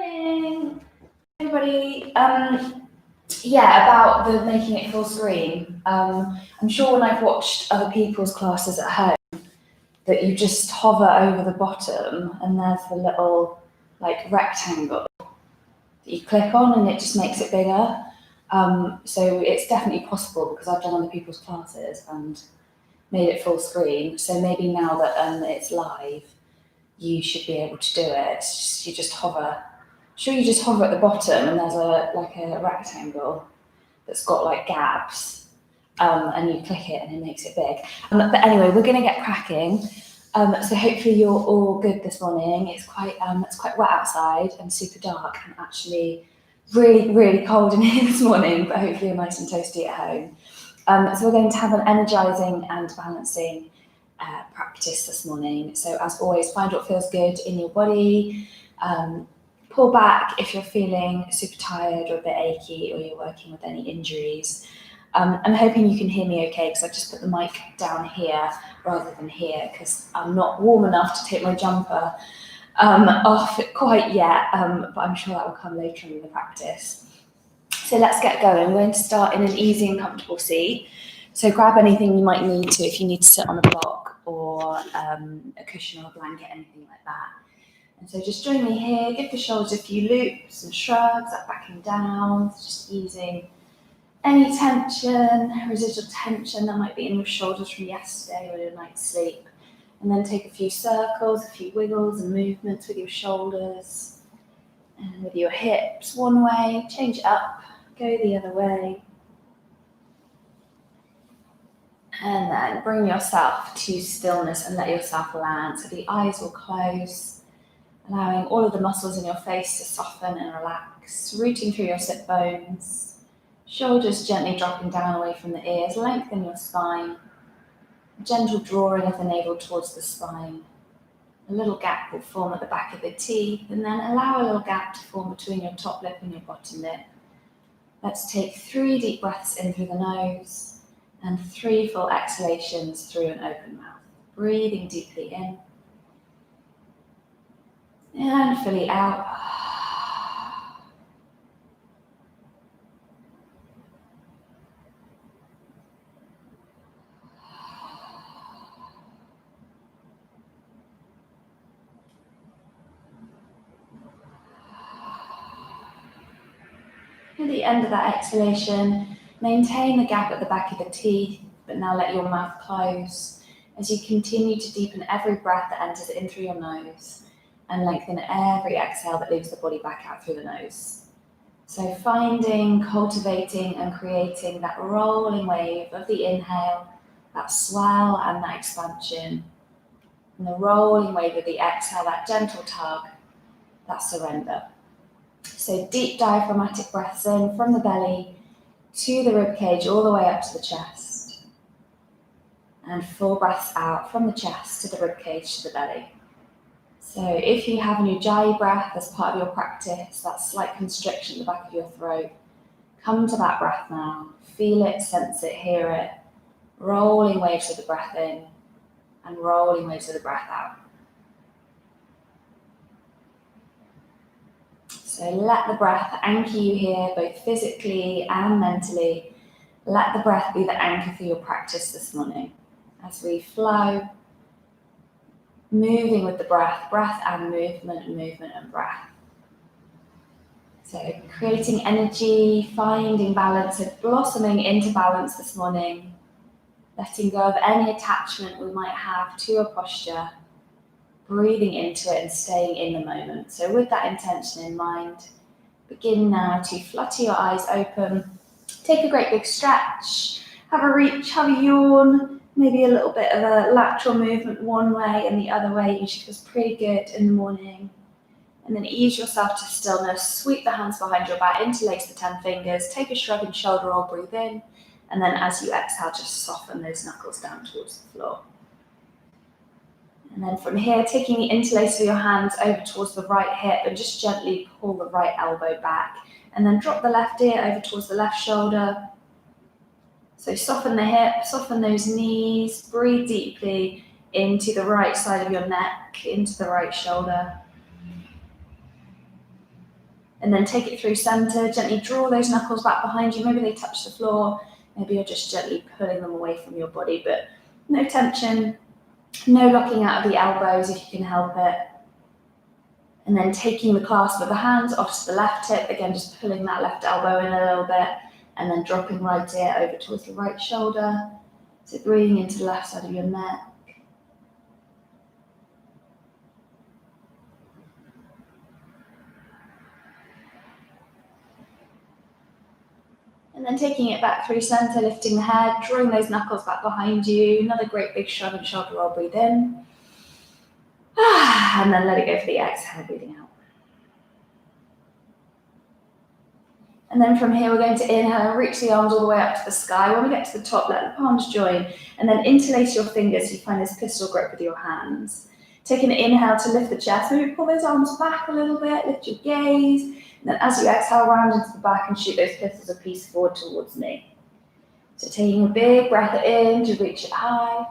Morning, everybody. About the making it full screen. I'm sure when I've watched other people's classes at home that you just hover over the bottom and there's the little like rectangle that you click on and it just makes it bigger. So it's definitely possible because I've done other people's classes and made it full screen. So maybe now that it's live, you should be able to do it. You just hover. You just hover at the bottom and there's a rectangle that's got like gaps, and you click it and it makes it big. But anyway, we're going to get cracking. So hopefully you're all good this morning. It's quite wet outside and super dark and actually really, really cold in here this morning, but hopefully you're nice and toasty at home. So we're going to have an energizing and balancing practice this morning. So as always, find what feels good in your body. Pull back if you're feeling super tired or a bit achy or you're working with any injuries. I'm hoping you can hear me okay because I've just put the mic down here rather than here because I'm not warm enough to take my jumper off quite yet, but I'm sure that will come later in the practice. So let's get going. We're going to start in an easy and comfortable seat. So grab anything you might need to if you need to sit on a block or a cushion or a blanket, anything like that. And so just join me here, give the shoulders a few loops and shrugs, up, back and down, just easing any tension, residual tension that might be in your shoulders from yesterday or your night's sleep. And then take a few circles, a few wiggles and movements with your shoulders and with your hips one way, change it up, go the other way. And then bring yourself to stillness and let yourself land. So the eyes will close, allowing all of the muscles in your face to soften and relax, rooting through your sit bones, shoulders gently dropping down away from the ears, lengthen your spine, a gentle drawing of the navel towards the spine. A little gap will form at the back of the teeth, and then allow a little gap to form between your top lip and your bottom lip. Let's take 3 deep breaths in through the nose and 3 full exhalations through an open mouth. Breathing deeply in. And fully out. At the end of that exhalation, maintain the gap at the back of the teeth, but now let your mouth close as you continue to deepen every breath that enters in through your nose and lengthen every exhale that leaves the body back out through the nose. So finding, cultivating and creating that rolling wave of the inhale, that swell and that expansion, and the rolling wave of the exhale, that gentle tug, that surrender. So deep diaphragmatic breaths in from the belly to the ribcage all the way up to the chest, and full breaths out from the chest to the ribcage to the belly. So if you have an ujjayi breath as part of your practice, that slight constriction at the back of your throat, come to that breath now. Feel it, sense it, hear it. Rolling waves of the breath in and rolling waves of the breath out. So let the breath anchor you here, both physically and mentally. Let the breath be the anchor for your practice this morning as we flow, moving with the breath, breath and movement and breath. So creating energy, finding balance, so blossoming into balance this morning, letting go of any attachment we might have to a posture, breathing into it and staying in the moment. So with that intention in mind, begin now to flutter your eyes open, take a great big stretch, have a reach, have a yawn, maybe a little bit of a lateral movement one way and the other way usually feels pretty good in the morning. And then ease yourself to stillness, sweep the hands behind your back, interlace the 10 fingers, take a shrug and shoulder roll, breathe in, and then as you exhale, just soften those knuckles down towards the floor. And then from here, taking the interlace of your hands over towards the right hip and just gently pull the right elbow back. And then drop the left ear over towards the left shoulder. So soften the hip, soften those knees, breathe deeply into the right side of your neck, into the right shoulder. And then take it through center, gently draw those knuckles back behind you. Maybe they touch the floor, maybe you're just gently pulling them away from your body, but no tension, no locking out of the elbows if you can help it. And then taking the clasp of the hands off to the left hip, again, just pulling that left elbow in a little bit, and then dropping right ear over towards the right shoulder. So breathing into the left side of your neck. And then taking it back through center, lifting the head, drawing those knuckles back behind you. Another great big shrug and shoulder roll, breathe in. And then let it go for the exhale, breathing out. And then from here, we're going to inhale and reach the arms all the way up to the sky. When we get to the top, let the palms join, and then interlace your fingers so you find this pistol grip with your hands. Take an inhale to lift the chest. Maybe pull those arms back a little bit, lift your gaze. And then as you exhale, round into the back and shoot those pistols a piece forward towards me. So taking a big breath in to reach it high.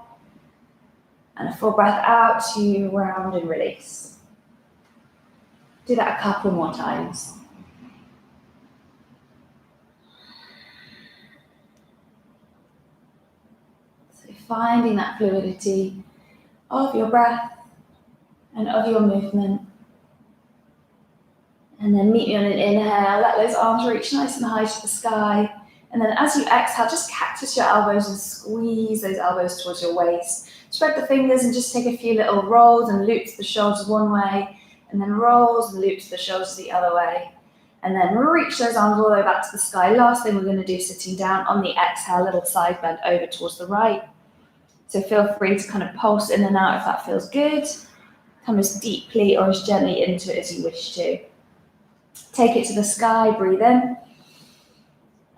And a full breath out to round and release. Do that a couple more times. So finding that fluidity of your breath and of your movement. And then meet me on an inhale, let those arms reach nice and high to the sky. And then as you exhale, just cactus your elbows and squeeze those elbows towards your waist. Spread the fingers and just take a few little rolls and loops the shoulders one way, and then rolls and loops the shoulders the other way. And then reach those arms all the way back to the sky. Last thing we're going to do, sitting down on the exhale, little side bend over towards the right. So feel free to kind of pulse in and out if that feels good. Come as deeply or as gently into it as you wish to. Take it to the sky, breathe in.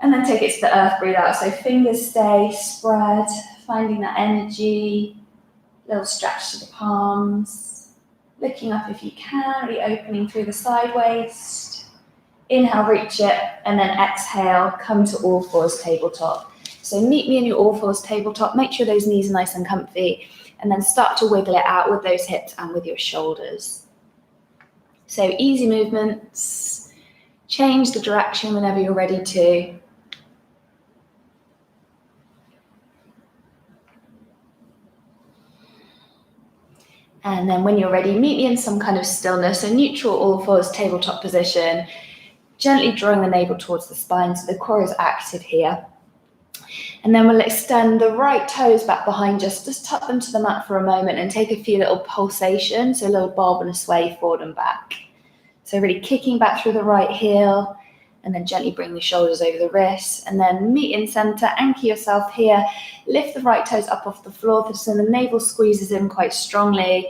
And then take it to the earth, breathe out. So fingers stay spread, finding that energy. Little stretch to the palms. Looking up if you can, reopening through the side waist. Inhale, reach it, and then exhale, come to all fours, tabletop. So meet me in your all fours, tabletop. Make sure those knees are nice and comfy, and then start to wiggle it out with those hips and with your shoulders. So easy movements. Change the direction whenever you're ready to. And then when you're ready, meet me in some kind of stillness, so neutral all fours, tabletop position, gently drawing the navel towards the spine so the core is active here. And then we'll extend the right toes back behind us, just tuck them to the mat for a moment and take a few little pulsations, so a little bob and a sway forward and back. So really kicking back through the right heel, and then gently bring the shoulders over the wrists, and then meet in center, anchor yourself here, lift the right toes up off the floor so the navel squeezes in quite strongly,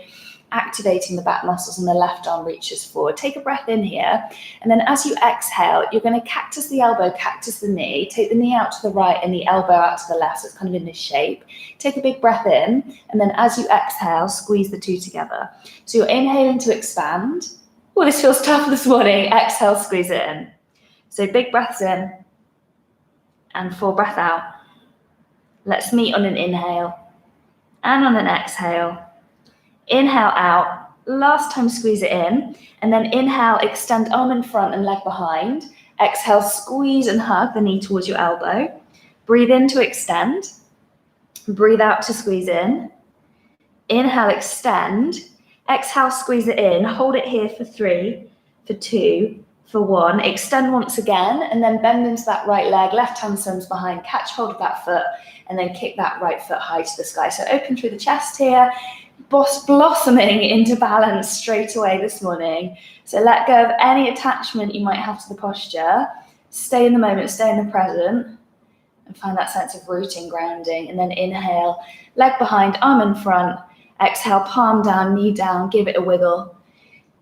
activating the back muscles, and the left arm reaches forward. Take a breath in here, and then as you exhale, you're going to cactus the elbow, cactus the knee, take the knee out to the right and the elbow out to the left, so it's kind of in this shape. Take a big breath in, and then as you exhale, squeeze the two together. So you're inhaling to expand. Oh, this feels tough this morning. Exhale, squeeze it in. So big breaths in and full breath out. Let's meet on an inhale and on an exhale. Inhale out, last time squeeze it in, and then inhale, extend arm in front and leg behind. Exhale, squeeze and hug the knee towards your elbow. Breathe in to extend. Breathe out to squeeze in. Inhale, extend. Exhale, squeeze it in. Hold it here for 3, for 2, for 1. Extend once again, and then bend into that right leg. Left hand swims behind. Catch hold of that foot, and then kick that right foot high to the sky. So open through the chest here. Blossoming into balance straight away this morning. So let go of any attachment you might have to the posture. Stay in the moment, stay in the present, and find that sense of rooting, grounding. And then inhale, leg behind, arm in front. Exhale, palm down, knee down, give it a wiggle.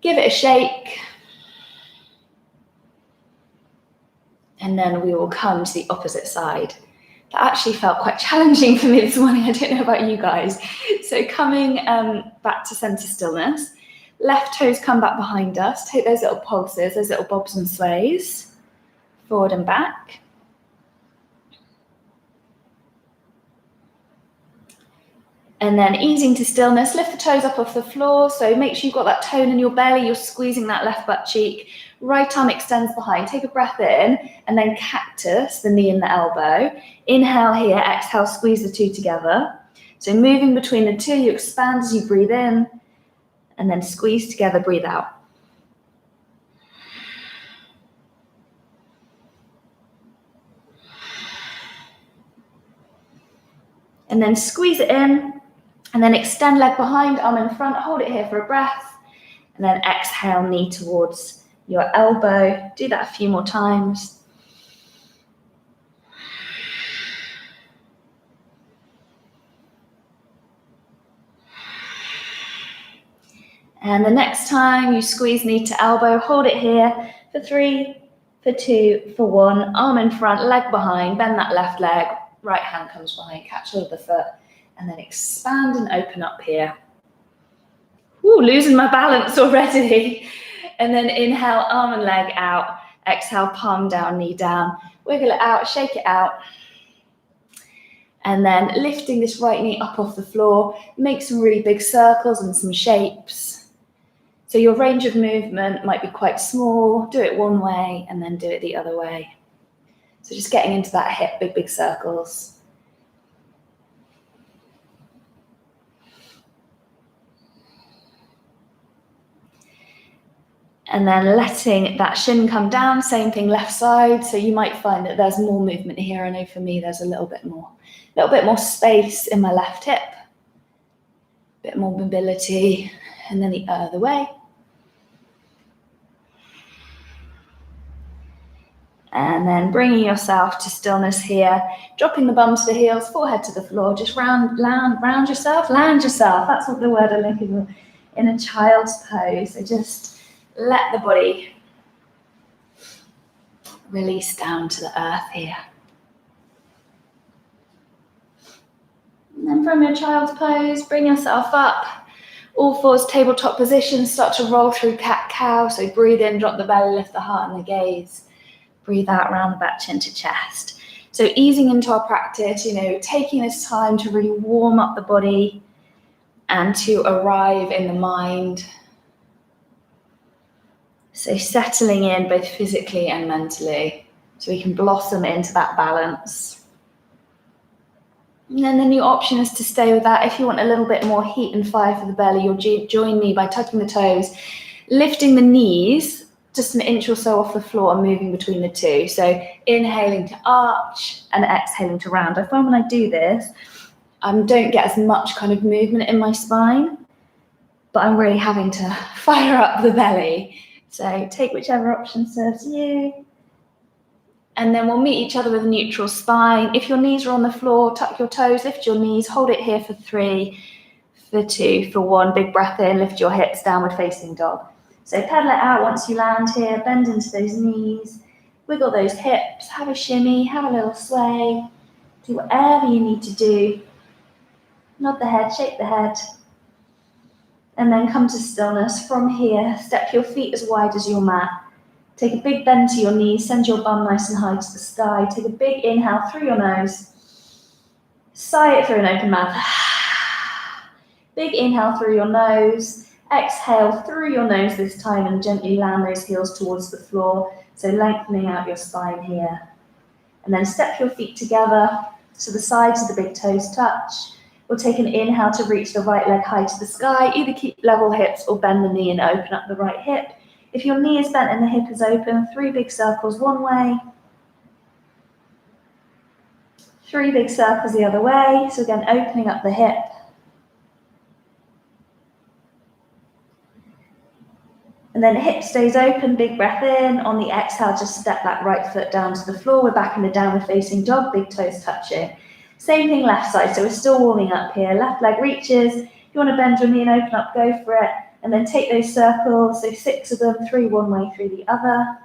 Give it a shake. And then we will come to the opposite side. That actually felt quite challenging for me this morning. I don't know about you guys. So coming back to center stillness, left toes come back behind us. Take those little pulses, those little bobs and sways, forward and back. And then easing to stillness, lift the toes up off the floor. So make sure you've got that tone in your belly. You're squeezing that left butt cheek. Right arm extends behind. Take a breath in and then cactus, the knee and the elbow. Inhale here, exhale, squeeze the two together. So moving between the two, you expand as you breathe in and then squeeze together, breathe out. And then squeeze it in and then extend leg behind, arm in front, hold it here for a breath. And then exhale, knee towards your elbow. Do that a few more times. And the next time you squeeze knee to elbow, hold it here for 3, for 2, for 1. Arm in front, leg behind, bend that left leg. Right hand comes behind, catch hold of the foot. And then expand and open up here. Ooh, losing my balance already. And then inhale, arm and leg out. Exhale, palm down, knee down. Wiggle it out, shake it out. And then lifting this right knee up off the floor. Make some really big circles and some shapes. So your range of movement might be quite small. Do it one way and then do it the other way. So just getting into that hip, big, big circles. And then letting that shin come down, same thing left side. So you might find that there's more movement here. I know for me there's a little bit more space in my left hip. A bit more mobility. And then the other way. And then bringing yourself to stillness here. Dropping the bum to the heels, forehead to the floor. Just round yourself, land yourself. That's what the word I'm looking for in a child's pose. So just let the body release down to the earth here. And then from your child's pose, bring yourself up. All fours, tabletop position. Start to roll through cat-cow. So breathe in, drop the belly, lift the heart and the gaze. Breathe out, round the back, chin to chest. So easing into our practice, taking this time to really warm up the body and to arrive in the mind. So settling in both physically and mentally so we can blossom into that balance. And then the new option is to stay with that. If you want a little bit more heat and fire for the belly, you'll join me by tucking the toes, lifting the knees just an inch or so off the floor and moving between the two. So inhaling to arch and exhaling to round. I find when I do this, I don't get as much kind of movement in my spine, but I'm really having to fire up the belly. So take whichever option serves you. And then we'll meet each other with a neutral spine. If your knees are on the floor, tuck your toes, lift your knees, hold it here for 3, for 2, for 1. Big breath in, lift your hips, downward facing dog. So pedal it out once you land here, bend into those knees, wiggle those hips, have a shimmy, have a little sway, do whatever you need to do. Nod the head, shake the head, and then come to stillness. From here, step your feet as wide as your mat. Take a big bend to your knees, send your bum nice and high to the sky. Take a big inhale through your nose, sigh it through an open mouth. Big inhale through your nose. Exhale through your nose this time and gently land those heels towards the floor. So lengthening out your spine here. And then step your feet together so the sides of the big toes touch. We'll take an inhale to reach the right leg high to the sky. Either keep level hips or bend the knee and open up the right hip. If your knee is bent and the hip is open, 3 big circles one way. 3 big circles the other way. So again, opening up the hip. And then hip stays open, big breath in. On the exhale, just step that right foot down to the floor. We're back in the downward facing dog, big toes touching. Same thing left side, so we're still warming up here. Left leg reaches. If you want to bend your knee and open up, go for it. And then take those circles, so 6 of them, 3 one way, 3 the other.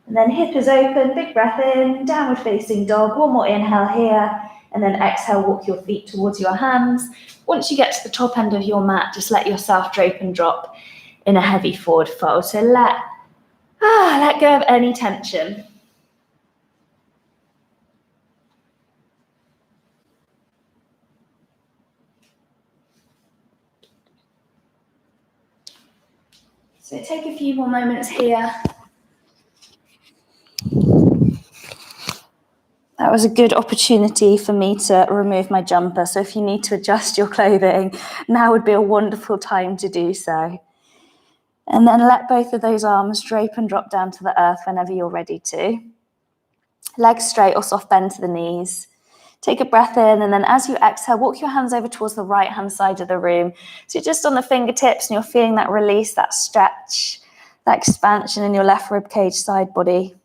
And then hip is open, big breath in, downward facing dog. One more inhale here. And then exhale, walk your feet towards your hands. Once you get to the top end of your mat, just let yourself drape and drop in a heavy forward fold. So let go of any tension. So take a few more moments here. That was a good opportunity for me to remove my jumper. So if you need to adjust your clothing, now would be a wonderful time to do so. And then let both of those arms drape and drop down to the earth whenever you're ready to. Legs straight or soft bend to the knees. Take a breath in, and then as you exhale, walk your hands over towards the right-hand side of the room. So you're just on the fingertips and you're feeling that release, that stretch, that expansion in your left rib cage, side body.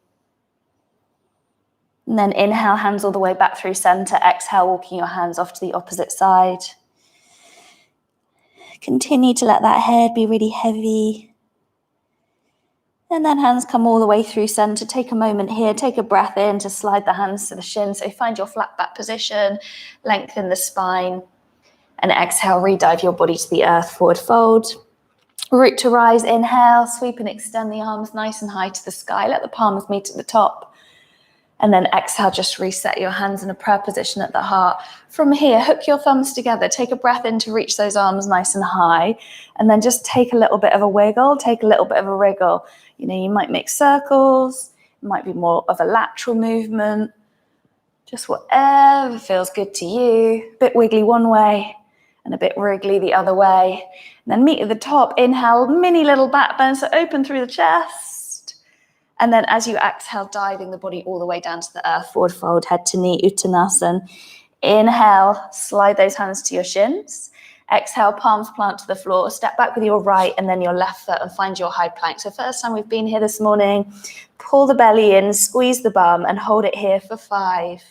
And then inhale, hands all the way back through center. Exhale, walking your hands off to the opposite side. Continue to let that head be really heavy. And then hands come all the way through center. Take a moment here, take a breath in to slide the hands to the shin. So find your flat back position, lengthen the spine. And exhale, redive your body to the earth, forward fold. Root to rise, inhale, sweep and extend the arms nice and high to the sky. Let the palms meet at the top. And then exhale, just reset your hands in a prayer position at the heart. From here, hook your thumbs together. Take a breath in to reach those arms nice and high. And then just take a little bit of a wiggle, take a little bit of a wriggle. You know, you might make circles. It might be more of a lateral movement. Just whatever feels good to you. A bit wiggly one way and a bit wriggly the other way. And then meet at the top. Inhale, mini little back bend, so open through the chest. And then as you exhale, diving the body all the way down to the earth, forward fold, head to knee, Uttanasana. Inhale, slide those hands to your shins. Exhale, palms plant to the floor. Step back with your right and then your left foot and find your high plank. So first time we've been here this morning, pull the belly in, squeeze the bum and hold it here for 5,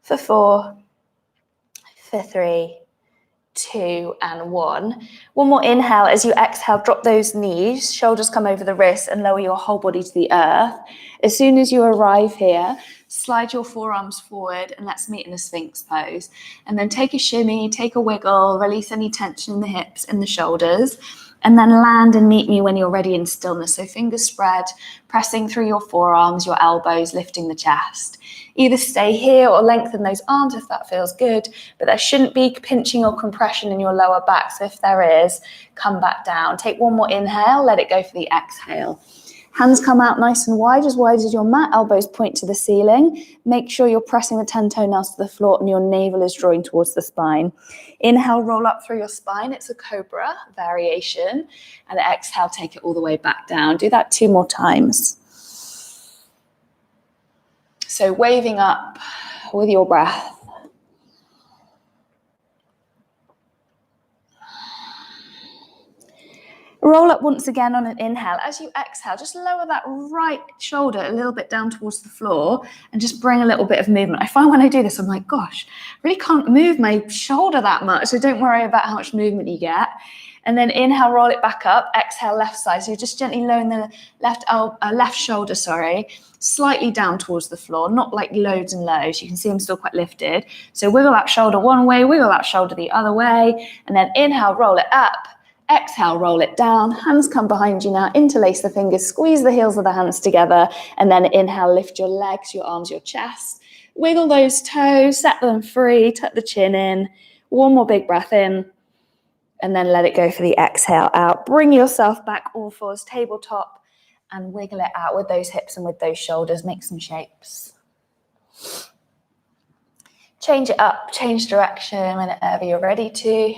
for 4, for 3, 2 and 1. One more inhale. As you exhale, drop those knees, shoulders come over the wrists and lower your whole body to the earth. As soon as you arrive here, slide your forearms forward and let's meet in a Sphinx pose. And then take a shimmy, take a wiggle, release any tension in the hips and the shoulders. And then land and meet me when you're ready in stillness. So fingers spread, pressing through your forearms, your elbows, lifting the chest. Either stay here or lengthen those arms if that feels good, but there shouldn't be pinching or compression in your lower back. So if there is, come back down. Take one more inhale, let it go for the exhale. Hands come out nice and wide as your mat, elbows point to the ceiling. Make sure you're pressing the 10 toenails to the floor and your navel is drawing towards the spine. Inhale, roll up through your spine. It's a cobra variation. And exhale, take it all the way back down. Do that 2 more times. So waving up with your breath. Roll up once again on an inhale. As you exhale, just lower that right shoulder a little bit down towards the floor and just bring a little bit of movement. I find when I do this, I'm like, gosh, I really can't move my shoulder that much. So don't worry about how much movement you get. And then inhale, roll it back up. Exhale, left side. So you're just gently lowering the left shoulder, slightly down towards the floor, not like loads and lows. You can see I'm still quite lifted. So wiggle that shoulder one way, wiggle that shoulder the other way. And then inhale, roll it up. Exhale, roll it down. Hands come behind you now. Interlace the fingers, squeeze the heels of the hands together. And then inhale, lift your legs, your arms, your chest. Wiggle those toes, set them free, tuck the chin in. One more big breath in. And then let it go for the exhale out. Bring yourself back, all fours, tabletop. And wiggle it out with those hips and with those shoulders. Make some shapes. Change it up, change direction whenever you're ready to.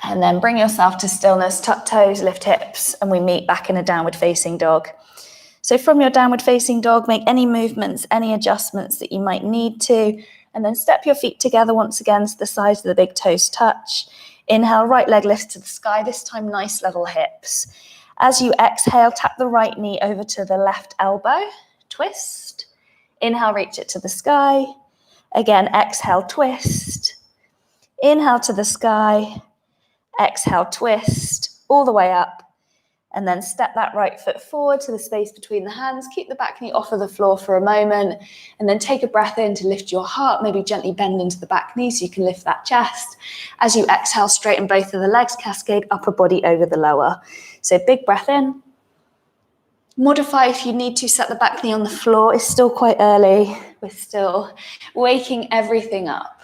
And then bring yourself to stillness, tuck toes, lift hips, and we meet back in a downward facing dog. So from your downward facing dog, make any movements, any adjustments that you might need to, and then step your feet together once again so the sides of the big toes touch. Inhale, right leg lifts to the sky, this time nice level hips. As you exhale, tap the right knee over to the left elbow, twist. Inhale, reach it to the sky. Again, exhale, twist. Inhale to the sky. Exhale, twist all the way up. And then step that right foot forward to the space between the hands. Keep the back knee off of the floor for a moment. And then take a breath in to lift your heart. Maybe gently bend into the back knee so you can lift that chest. As you exhale, straighten both of the legs. Cascade upper body over the lower. So big breath in. Modify if you need to. Set the back knee on the floor. It's still quite early. We're still waking everything up.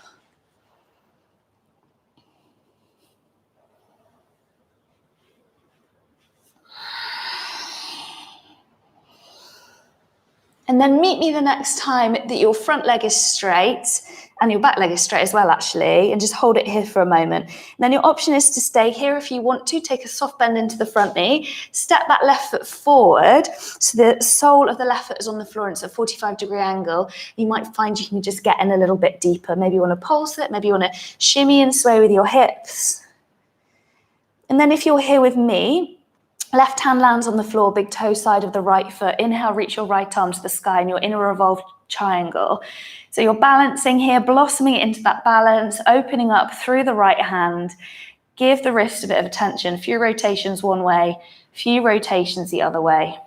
And then meet me the next time that your front leg is straight and your back leg is straight as well, actually, and just hold it here for a moment. And then your option is to stay here if you want to. Take a soft bend into the front knee. Step that left foot forward so the sole of the left foot is on the floor and it's a 45-degree angle. You might find you can just get in a little bit deeper. Maybe you want to pulse it. Maybe you want to shimmy and sway with your hips. And then if you're here with me, left hand lands on the floor, big toe side of the right foot. Inhale, reach your right arm to the sky and you're in a revolved triangle. So you're balancing here, blossoming into that balance, opening up through the right hand. Give the wrist a bit of attention. A few rotations one way, few rotations the other way.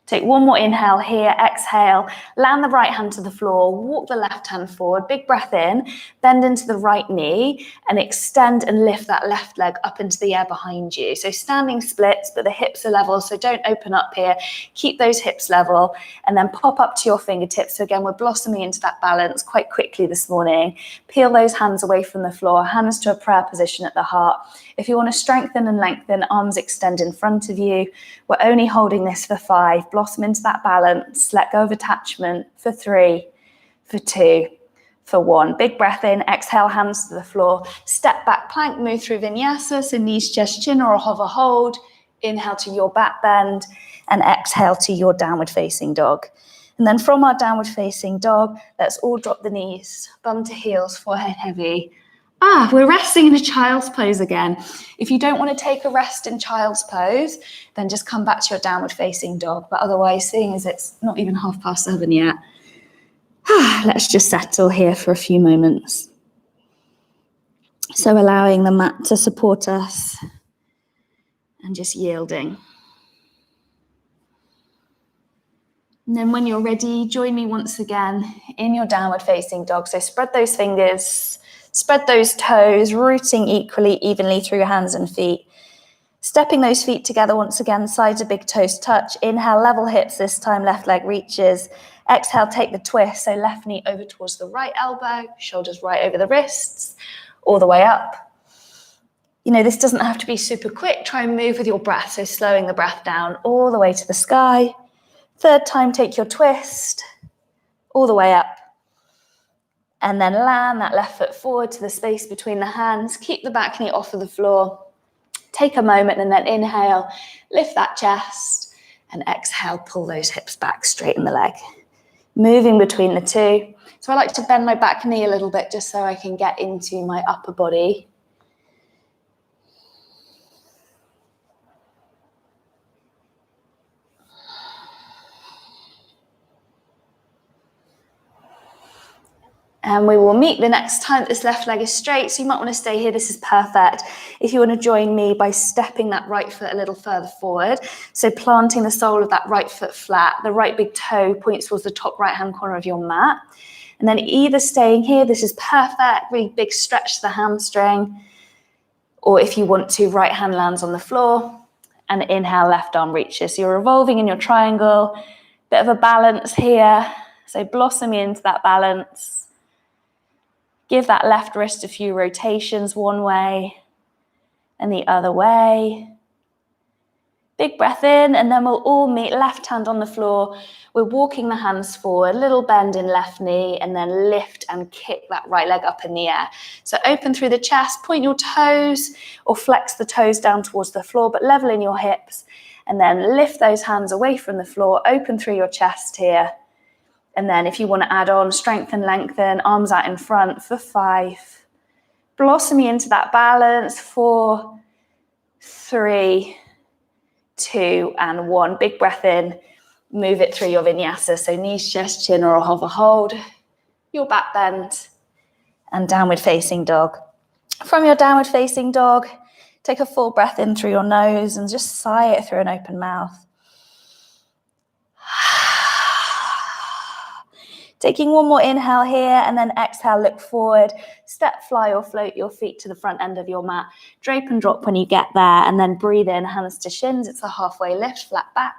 Take one more inhale here, exhale, land the right hand to the floor, walk the left hand forward, big breath in, bend into the right knee and extend and lift that left leg up into the air behind you. So standing splits, but the hips are level, so don't open up here. Keep those hips level and then pop up to your fingertips. So again, we're blossoming into that balance quite quickly this morning. Peel those hands away from the floor, hands to a prayer position at the heart. If you want to strengthen and lengthen, arms extend in front of you. We're only holding this for 5. Blossom into that balance. Let go of attachment for 3, for 2, for 1. Big breath in. Exhale, hands to the floor. Step back, plank, move through Vinyasa. So knees, chest, chin, or a hover hold. Inhale to your back bend and exhale to your downward facing dog. And then from our downward facing dog, let's all drop the knees, bum to heels, forehead heavy. We're resting in a child's pose again. If you don't want to take a rest in child's pose, then just come back to your downward facing dog. But otherwise, seeing as it's not even 7:30 yet, let's just settle here for a few moments. So allowing the mat to support us and just yielding. And then when you're ready, join me once again in your downward facing dog. So spread those fingers, spread those toes, rooting evenly through your hands and feet. Stepping those feet together once again, sides of big toes touch. Inhale, level hips this time, left leg reaches. Exhale, take the twist. So left knee over towards the right elbow, shoulders right over the wrists, all the way up. You know, this doesn't have to be super quick. Try and move with your breath. So slowing the breath down all the way to the sky. Third time, take your twist, all the way up. And then land that left foot forward to the space between the hands. Keep the back knee off of the floor. Take a moment and then inhale, lift that chest, and exhale, pull those hips back, straighten the leg. Moving between the two. So I like to bend my back knee a little bit just so I can get into my upper body. And we will meet the next time that this left leg is straight. So you might want to stay here. This is perfect. If you want to join me by stepping that right foot a little further forward. So planting the sole of that right foot flat. The right big toe points towards the top right-hand corner of your mat. And then either staying here, this is perfect. Really big stretch to the hamstring. Or if you want to, right hand lands on the floor. And inhale, left arm reaches. So you're revolving in your triangle. Bit of a balance here. So blossoming into that balance. Give that left wrist a few rotations one way and the other way. Big breath in, and then we'll all meet left hand on the floor. We're walking the hands forward, little bend in left knee, and then lift and kick that right leg up in the air. So open through the chest, point your toes or flex the toes down towards the floor, but level in your hips. And then lift those hands away from the floor, open through your chest here. And then if you want to add on, strengthen, lengthen, arms out in front for 5. Blossoming into that balance, 4, 3, 2, and 1. Big breath in, move it through your vinyasa. So knees, chest, chin, or a hover hold. Your back bend and downward facing dog. From your downward facing dog, take a full breath in through your nose and just sigh it through an open mouth. Taking one more inhale here and then exhale, look forward, step, fly or float your feet to the front end of your mat. Drape and drop when you get there and then breathe in, hands to shins. It's a halfway lift, flat back.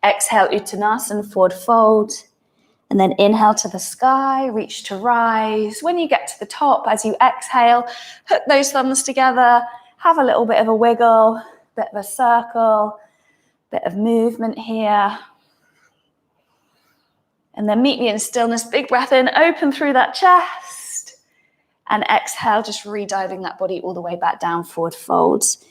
Exhale, Uttanasana, forward fold. And then inhale to the sky, reach to rise. When you get to the top, as you exhale, hook those thumbs together, have a little bit of a wiggle, bit of a circle, bit of movement here. And then meet me in stillness. Big breath in, open through that chest. And exhale, just re-diving that body all the way back down, forward folds.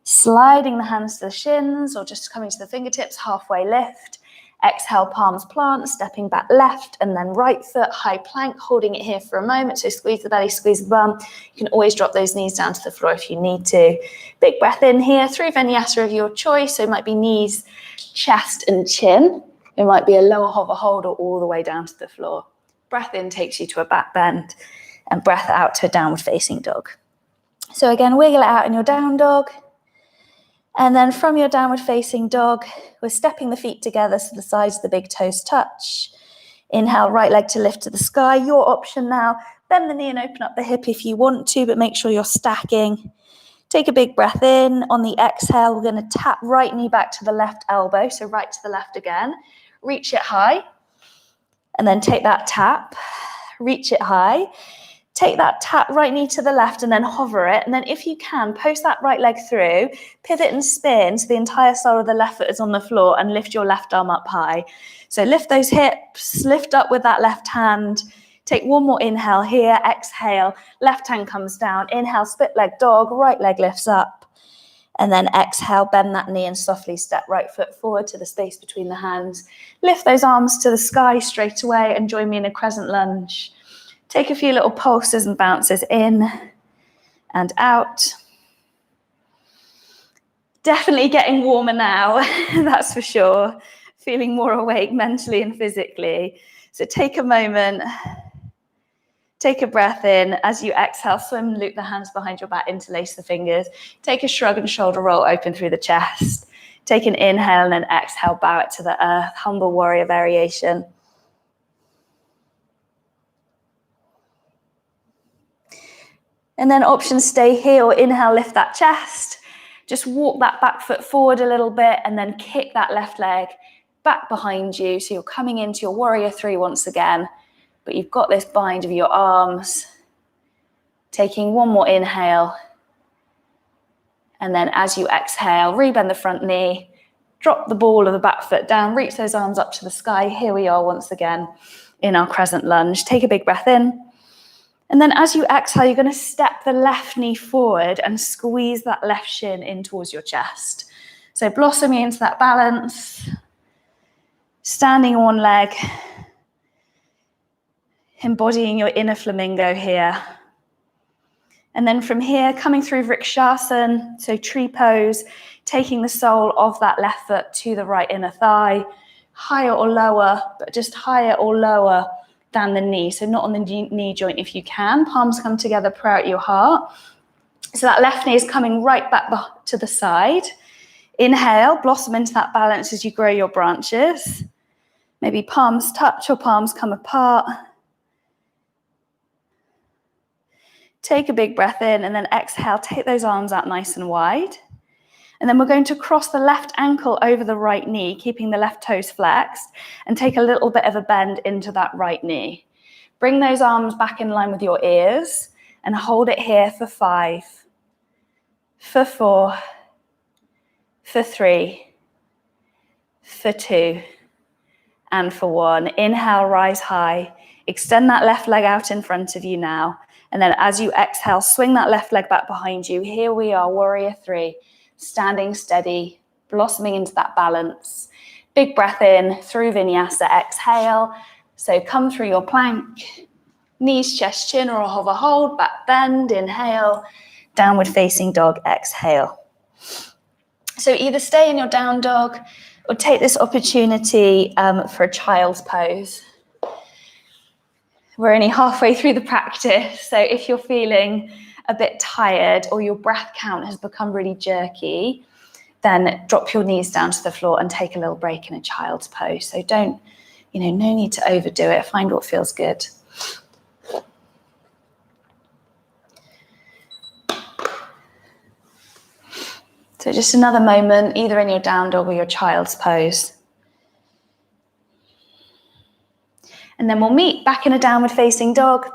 Sliding the hands to the shins or just coming to the fingertips, halfway lift. Exhale, palms plant, stepping back left and then right foot, high plank, holding it here for a moment. So squeeze the belly, squeeze the bum. You can always drop those knees down to the floor if you need to. Big breath in here through Vinyasa of your choice. So it might be knees, chest and chin. It might be a lower hover hold or all the way down to the floor. Breath in takes you to a back bend and breath out to a downward facing dog. So again, wiggle it out in your down dog. And then from your downward facing dog, we're stepping the feet together so the sides of the big toes touch. Inhale, right leg to lift to the sky. Your option now. Bend the knee and open up the hip if you want to, but make sure you're stacking. Take a big breath in. On the exhale, we're going to tap right knee back to the left elbow, so right to the left again. Reach it high, and then take that tap. Reach it high. Take that tap, right knee to the left, and then hover it. And then if you can, post that right leg through, pivot and spin so the entire sole of the left foot is on the floor, and lift your left arm up high. So lift those hips, lift up with that left hand. Take one more inhale here, exhale, left hand comes down. Inhale, split leg dog, right leg lifts up. And then exhale, bend that knee and softly step right foot forward to the space between the hands. Lift those arms to the sky straight away and join me in a crescent lunge. Take a few little pulses and bounces in and out. Definitely getting warmer now, that's for sure. Feeling more awake mentally and physically. So take a moment, take a breath in. As you exhale, swim, loop the hands behind your back, interlace the fingers. Take a shrug and shoulder roll, open through the chest. Take an inhale and then exhale, bow it to the earth, humble warrior variation. And then options stay here or inhale, lift that chest. Just walk that back foot forward a little bit and then kick that left leg back behind you. So you're coming into your warrior three once again, but you've got this bind of your arms. Taking one more inhale. And then as you exhale, rebend the front knee, drop the ball of the back foot down, reach those arms up to the sky. Here we are once again in our crescent lunge. Take a big breath in. And then as you exhale, you're going to step the left knee forward and squeeze that left shin in towards your chest. So blossoming into that balance, standing on one leg, embodying your inner flamingo here. And then from here, coming through Vrikshasana, so tree pose, taking the sole of that left foot to the right inner thigh, higher or lower, but just higher or lower than the knee, so not on the knee joint if you can. Palms come together, prayer at your heart. So that left knee is coming right back to the side. Inhale, blossom into that balance as you grow your branches. Maybe palms touch or palms come apart. Take a big breath in and then exhale, take those arms out nice and wide. And then we're going to cross the left ankle over the right knee, keeping the left toes flexed, and take a little bit of a bend into that right knee. Bring those arms back in line with your ears and hold it here for 5, for 4, for 3, for 2, and for 1. Inhale, rise high. Extend that left leg out in front of you now. And then as you exhale, swing that left leg back behind you. Here we are, warrior 3. Standing steady, blossoming into that balance. Big breath in through Vinyasa, exhale. So come through your plank, knees, chest, chin, or a hover hold, back bend, inhale, downward facing dog, exhale. So either stay in your down dog or take this opportunity for a child's pose. We're only halfway through the practice, so if you're feeling a bit tired or your breath count has become really jerky, then drop your knees down to the floor and take a little break in a child's pose. So don't, no need to overdo it. Find what feels good. So just another moment, either in your down dog or your child's pose. And then we'll meet back in a downward facing dog.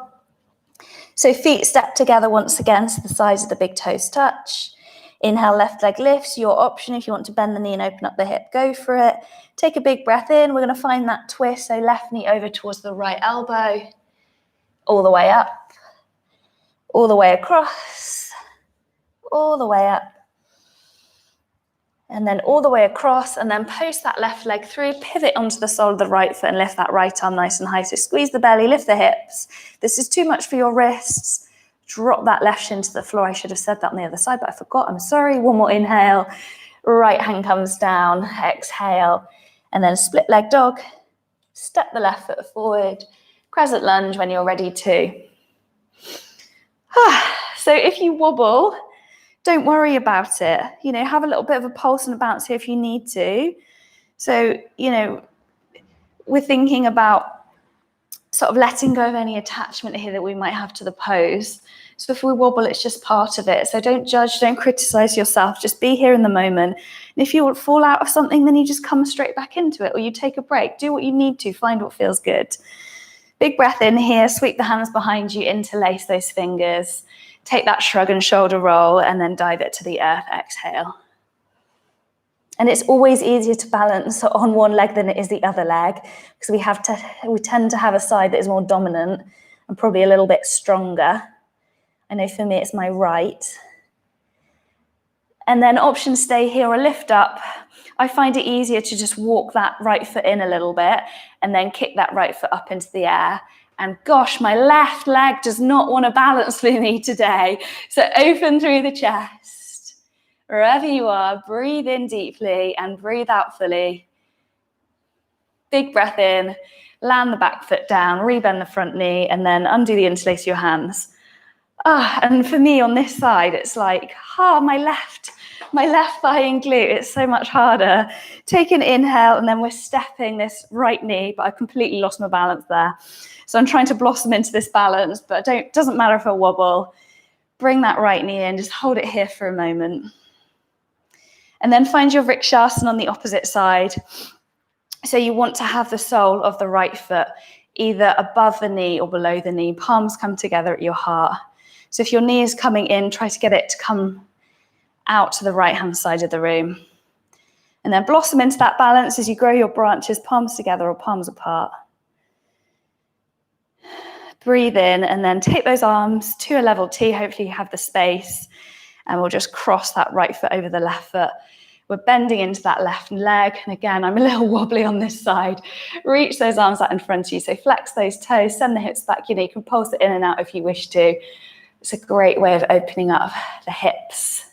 So feet step together once again so the sides of the big toes touch. Inhale, left leg lifts, your option. If you want to bend the knee and open up the hip, go for it. Take a big breath in. We're going to find that twist. So left knee over towards the right elbow, all the way up, all the way across, all the way up, and then all the way across, and then post that left leg through, pivot onto the sole of the right foot and lift that right arm nice and high. So squeeze the belly, lift the hips. This is too much for your wrists. Drop that left shin to the floor. I should have said that on the other side, but I forgot. I'm sorry. One more inhale. Right hand comes down. Exhale. And then split leg dog. Step the left foot forward. Crescent lunge when you're ready to. So if you wobble, don't worry about it. You know, have a little bit of a pulse and a bounce here if you need to. So, you know, we're thinking about sort of letting go of any attachment here that we might have to the pose. So if we wobble, it's just part of it. So don't judge, don't criticize yourself. Just be here in the moment. And if you fall out of something, then you just come straight back into it, or you take a break. Do what you need to. Find what feels good. Big breath in here. Sweep the hands behind you. Interlace those fingers. Take that shrug and shoulder roll, and then dive it to the earth. Exhale. And it's always easier to balance on one leg than it is the other leg, because we tend to have a side that is more dominant and probably a little bit stronger. I know for me it's my right. And then option stay here or lift up. I find it easier to just walk that right foot in a little bit and then kick that right foot up into the air. And gosh, my left leg does not want to balance with me today. So open through the chest. Wherever you are, breathe in deeply and breathe out fully. Big breath in, land the back foot down, rebend the front knee, and then undo the interlace of your hands. And for me on this side, it's like, my left thigh and glute, it's so much harder. Take an inhale, and then we're stepping this right knee, but I completely lost my balance there. So I'm trying to blossom into this balance, but doesn't matter if I wobble. Bring that right knee in, just hold it here for a moment. And then find your Vrikshasana on the opposite side. So you want to have the sole of the right foot either above the knee or below the knee. Palms come together at your heart. So if your knee is coming in, try to get it to come out to the right-hand side of the room. And then blossom into that balance as you grow your branches, palms together or palms apart. Breathe in and then take those arms to a level T. Hopefully you have the space. And we'll just cross that right foot over the left foot. We're bending into that left leg. And again, I'm a little wobbly on this side. Reach those arms out in front of you. So flex those toes, send the hips back. You know, you can pulse it in and out if you wish to. It's a great way of opening up the hips.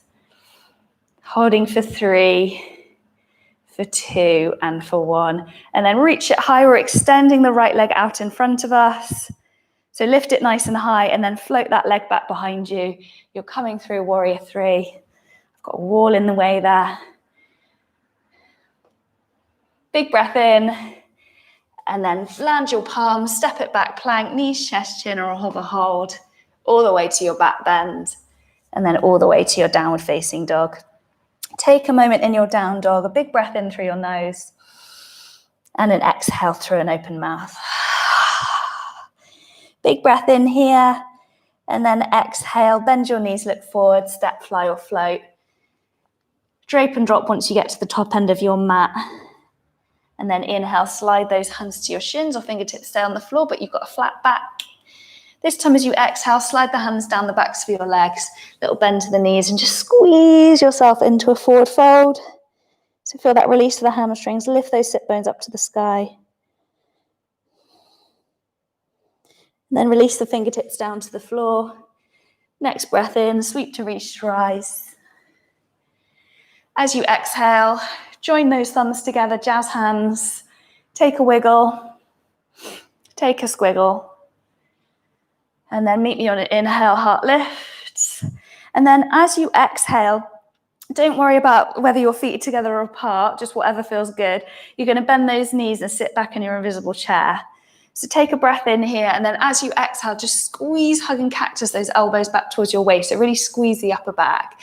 Holding for 3, for 2, and for 1. And then reach it high. We're extending the right leg out in front of us. So lift it nice and high and then float that leg back behind you. You're coming through warrior 3. I've got a wall in the way there. Big breath in and then land your palms, step it back, plank, knees, chest, chin, or a hover hold, all the way to your back bend and then all the way to your downward facing dog. Take a moment in your down dog, a big breath in through your nose and an exhale through an open mouth. Big breath in here, and then exhale, bend your knees, look forward, step, fly or float. Drape and drop once you get to the top end of your mat. And then inhale, slide those hands to your shins or fingertips stay on the floor, but you've got a flat back. This time as you exhale, slide the hands down the backs of your legs, little bend to the knees and just squeeze yourself into a forward fold. So feel that release of the hamstrings, lift those sit bones up to the sky. And then release the fingertips down to the floor. Next breath in, sweep to reach to rise. As you exhale, join those thumbs together, jazz hands. Take a wiggle, take a squiggle. And then meet me on an inhale, heart lifts. And then as you exhale, don't worry about whether your feet are together or apart, just whatever feels good. You're going to bend those knees and sit back in your invisible chair. So take a breath in here, and then as you exhale, just squeeze, hug and cactus those elbows back towards your waist. So really squeeze the upper back.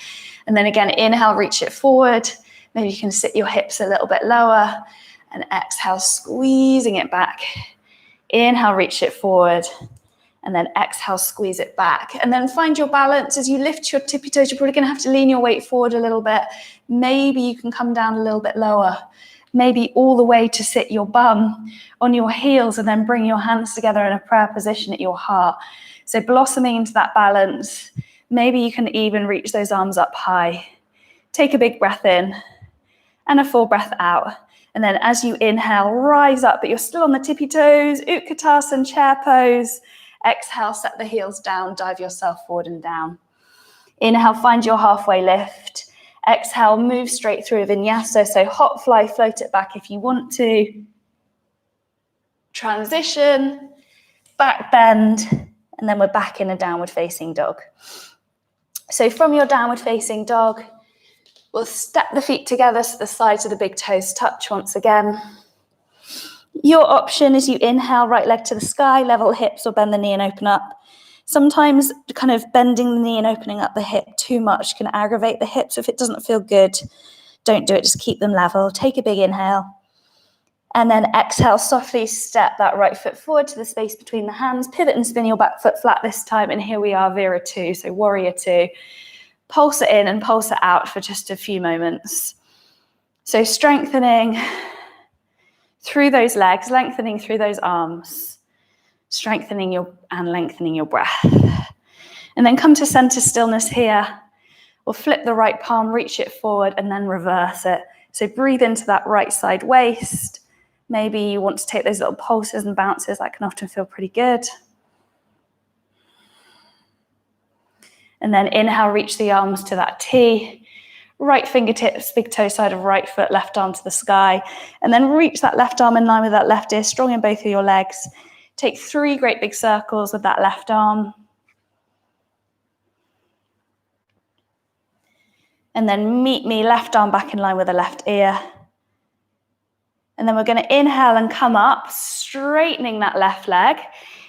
And then again, inhale, reach it forward. Maybe you can sit your hips a little bit lower. And exhale, squeezing it back. Inhale, reach it forward. And then exhale, squeeze it back. And then find your balance. As you lift your tippy toes, you're probably going to have to lean your weight forward a little bit. Maybe you can come down a little bit lower. Maybe all the way to sit your bum on your heels and then bring your hands together in a prayer position at your heart. So blossoming into that balance. Maybe you can even reach those arms up high. Take a big breath in and a full breath out. And then as you inhale, rise up, but you're still on the tippy toes, Utkatasana, chair pose. Exhale, set the heels down, dive yourself forward and down. Inhale, find your halfway lift. Exhale, move straight through a vinyasa. So hot fly, float it back if you want to. Transition, back bend, and then we're back in a downward facing dog. So from your downward facing dog, we'll step the feet together so the sides of the big toes touch once again. Your option is you inhale, right leg to the sky, level hips or bend the knee and open up. Sometimes kind of bending the knee and opening up the hip too much can aggravate the hips. If it doesn't feel good, don't do it, just keep them level. Take a big inhale. And then exhale, softly step that right foot forward to the space between the hands. Pivot and spin your back foot flat this time. And here we are, Vira 2, so warrior 2. Pulse it in and pulse it out for just a few moments. So strengthening through those legs, lengthening through those arms, strengthening and lengthening your breath. And then come to center stillness here. We'll flip the right palm, reach it forward, and then reverse it. So breathe into that right side waist. Maybe you want to take those little pulses and bounces. That can often feel pretty good. And then inhale, reach the arms to that T. Right fingertips, big toe side of right foot, left arm to the sky. And then reach that left arm in line with that left ear, strong in both of your legs. Take 3 great big circles with that left arm. And then meet me, left arm back in line with the left ear. And then we're going to inhale and come up, straightening that left leg.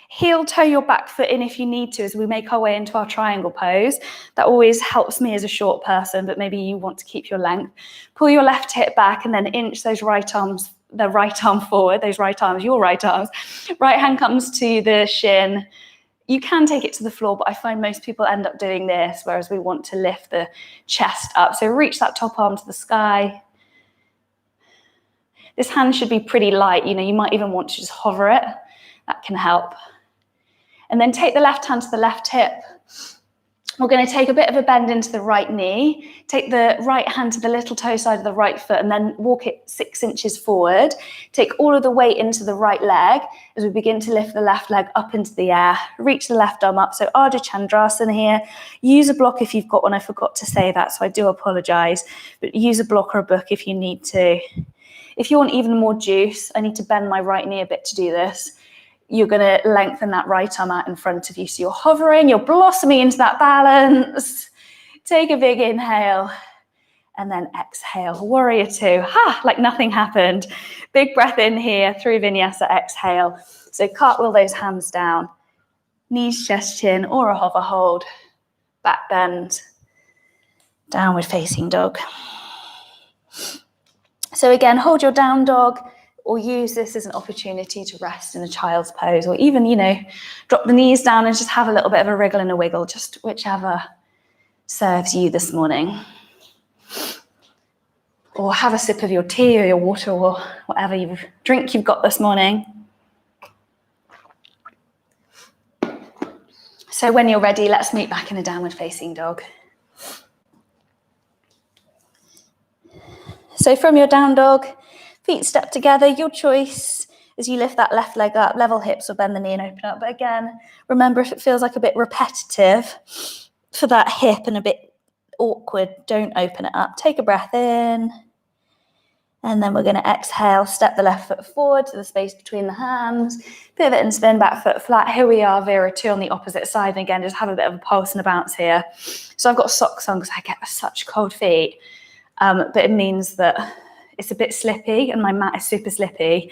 Heel toe your back foot in if you need to as we make our way into our triangle pose. That always helps me as a short person, but maybe you want to keep your length. Pull your left hip back and then inch those right arms, the right arm forward, those right arms, your right arms. Right hand comes to the shin. You can take it to the floor, but I find most people end up doing this, whereas we want to lift the chest up. So reach that top arm to the sky. This hand should be pretty light. You might even want to just hover it. That can help. And then take the left hand to the left hip. We're going to take a bit of a bend into the right knee. Take the right hand to the little toe side of the right foot and then walk it 6 inches forward. Take all of the weight into the right leg as we begin to lift the left leg up into the air. Reach the left arm up. So Ardha Chandrasana here. Use a block if you've got one. I forgot to say that, so I do apologize. But use a block or a book if you need to. If you want even more juice, I need to bend my right knee a bit to do this. You're going to lengthen that right arm out in front of you. So you're hovering, you're blossoming into that balance. Take a big inhale and then exhale. Warrior 2. Like nothing happened. Big breath in here through vinyasa, exhale. So cartwheel those hands down. Knees, chest, chin, or a hover hold. Back bend. Downward facing dog. So again, hold your down dog. Or use this as an opportunity to rest in a child's pose, or even, drop the knees down and just have a little bit of a wriggle and a wiggle, just whichever serves you this morning. Or have a sip of your tea or your water or whatever drink you've got this morning. So when you're ready, let's meet back in a downward facing dog. So from your down dog, feet step together, your choice as you lift that left leg up, level hips or bend the knee and open up. But again, remember if it feels like a bit repetitive for that hip and a bit awkward, don't open it up. Take a breath in. And then we're going to exhale, step the left foot forward to the space between the hands, pivot and spin back foot flat. Here we are, Vira 2 on the opposite side. And again, just have a bit of a pulse and a bounce here. So I've got socks on because I get such cold feet. But it means that it's a bit slippy and my mat is super slippy.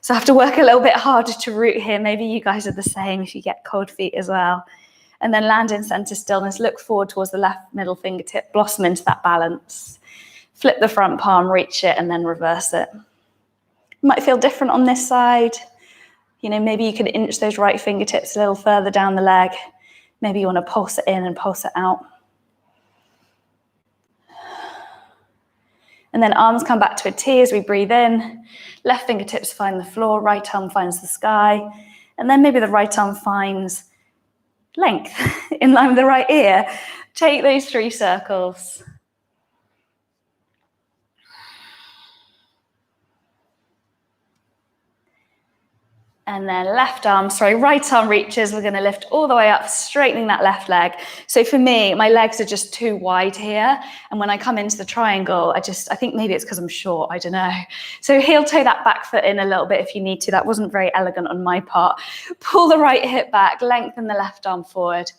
So I have to work a little bit harder to root here. Maybe you guys are the same if you get cold feet as well. And then land in center stillness. Look forward towards the left middle fingertip. Blossom into that balance. Flip the front palm, reach it, and then reverse it. It might feel different on this side. You know, maybe you can inch those right fingertips a little further down the leg. Maybe you want to pulse it in and pulse it out. And then arms come back to a T as we breathe in. Left fingertips find the floor, right arm finds the sky. And then maybe the right arm finds length in line with the right ear. Take those 3 circles. And then right arm reaches. We're going to lift all the way up, straightening that left leg. So for me, my legs are just too wide here. And when I come into the triangle, I think maybe it's because I'm short, I don't know. So heel toe that back foot in a little bit if you need to. That wasn't very elegant on my part. Pull the right hip back, lengthen the left arm forward.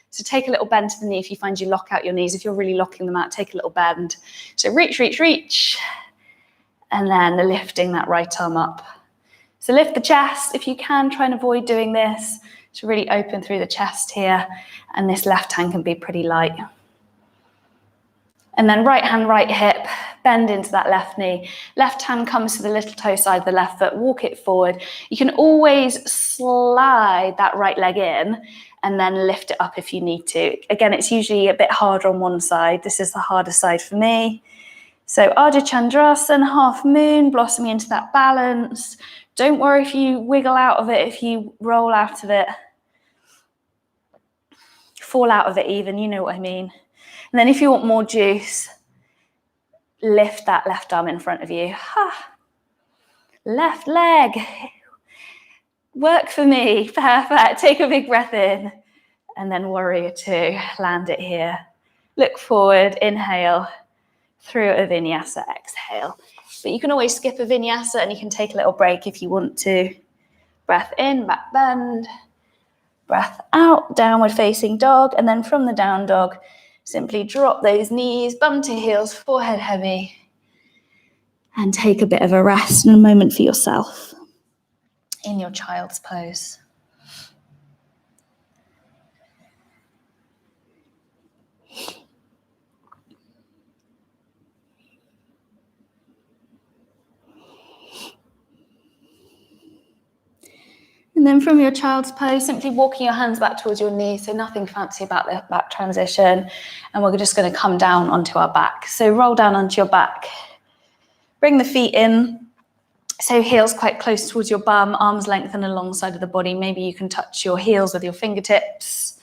So take a little bend to the knee if you find you lock out your knees. If you're really locking them out, take a little bend. So reach, reach, reach. And then lifting that right arm up. So lift the chest if you can, try and avoid doing this to really open through the chest here. And this left hand can be pretty light. And then right hand, right hip, bend into that left knee. Left hand comes to the little toe side of the left foot, walk it forward. You can always slide that right leg in and then lift it up if you need to. Again, it's usually a bit harder on one side. This is the harder side for me. So Ardha Chandrasana, half moon, blossoming into that balance. Don't worry if you wiggle out of it, if you roll out of it, fall out of it even, you know what I mean. And then if you want more juice, lift that left arm in front of you. Left leg. Work for me. Perfect. Take a big breath in. And then warrior 2. Land it here. Look forward. Inhale. Through a vinyasa. Exhale. But you can always skip a vinyasa and you can take a little break if you want to. Breath in, back bend. Breath out, downward facing dog. And then from the down dog, simply drop those knees, bum to heels, forehead heavy. And take a bit of a rest and a moment for yourself in your child's pose. And then from your child's pose, simply walking your hands back towards your knees, so nothing fancy about the back transition. And we're just going to come down onto our back. So roll down onto your back. Bring the feet in. So heels quite close towards your bum, arms lengthen alongside of the body. Maybe you can touch your heels with your fingertips.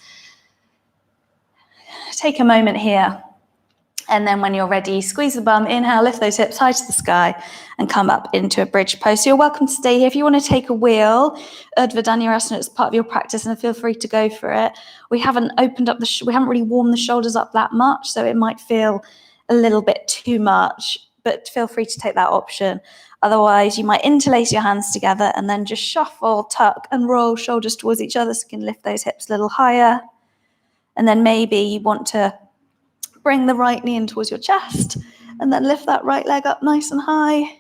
Take a moment here. And then when you're ready, squeeze the bum, inhale, lift those hips high to the sky and come up into a bridge pose. So you're welcome to stay here. If you want to take a wheel, Urdhva Dhanurasana is part of your practice and feel free to go for it. We haven't opened up we haven't really warmed the shoulders up that much, so it might feel a little bit too much, but feel free to take that option. Otherwise, you might interlace your hands together and then just shuffle, tuck and roll shoulders towards each other so you can lift those hips a little higher. And then maybe you want to bring the right knee in towards your chest and then lift that right leg up nice and high.